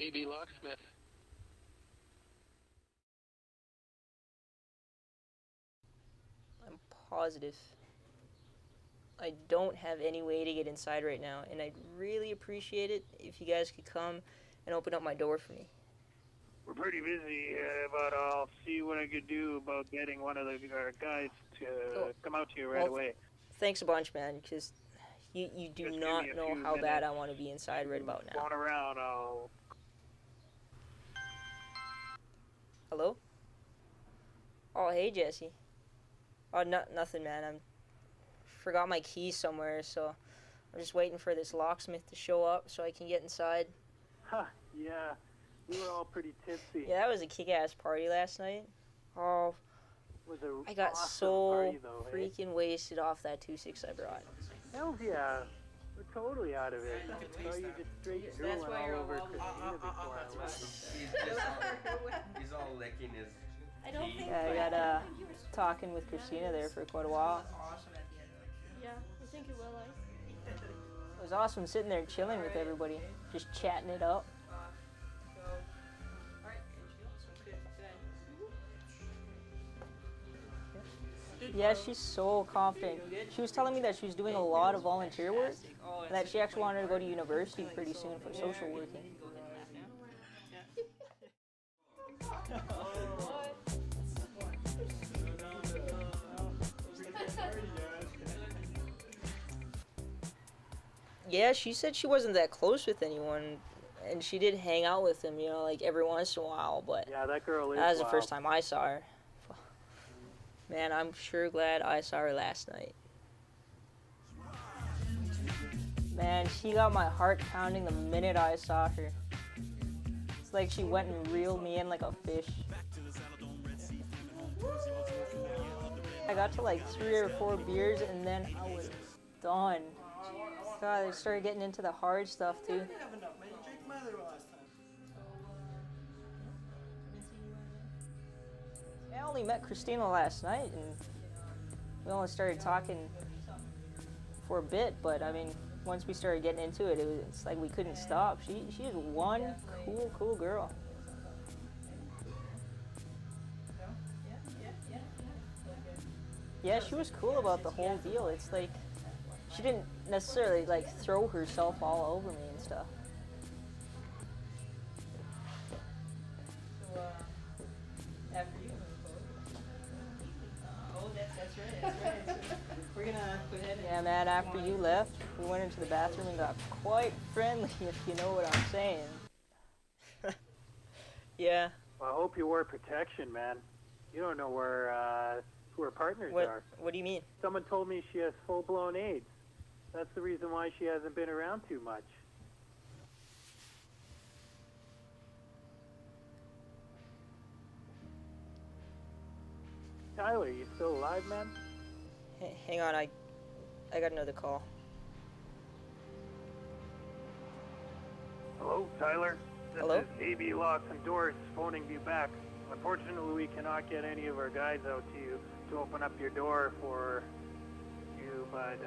AB Locksmith. I'm positive I don't have any way to get inside right now, and I'd really appreciate it if you guys could come and open up my door for me. We're pretty busy, but I'll see what I could do about getting one of the guys to come out to you right away. Thanks a bunch, man, because you do not know how bad I want to be inside right about now. Phone around, I'll... Hello? Oh, hey, Jesse. Oh, nothing, man. I forgot my keys somewhere, so I'm just waiting for this locksmith to show up so I can get inside. Huh, yeah. We were all pretty tipsy. Yeah, that was a kick-ass party last night. Oh, I got awesome so party, though, freaking wasted off that 2-6 I brought. Hells yeah. We're totally out of it. I saw you just straight drooling all over Christina before I left. He's all licking his... Yeah, I got talking with Christina there for quite a while. Yeah, I think it will, It was awesome sitting there chilling with everybody, just chatting it up. Yeah, she's so confident. She was telling me that she was doing a lot of volunteer work, and that she actually wanted to go to university pretty soon for social working. Yeah, she said she wasn't that close with anyone, and she did hang out with him, you know, like every once in a while, but yeah, that girl is that was wild. the first time I saw her. Man, I'm sure glad I saw her last night. Man, she got my heart pounding the minute I saw her. It's like she went and reeled me in like a fish. I got to like 3 or 4 beers and then I was done. God, I started getting into the hard stuff too. I only met Christina last night and we only started talking for a bit, but I mean, once we started getting into it, it's like we couldn't stop. She's one cool girl. Yeah, she was cool about the whole deal. It's like she didn't necessarily like throw herself all over me and stuff. So, after you. Oh, that's right. We're gonna go ahead. Yeah, man. After you left, we went into the bathroom and got quite friendly, if you know what I'm saying. Yeah. Well, I hope you wore protection, man. You don't know where who her partners are. What do you mean? Someone told me she has full-blown AIDS. That's the reason why she hasn't been around too much. Tyler, you still alive, man? Hang on, I got another call. Hello, Tyler? Hello? This is AB Locks and Doors phoning you back. Unfortunately, we cannot get any of our guys out to you to open up your door for you, but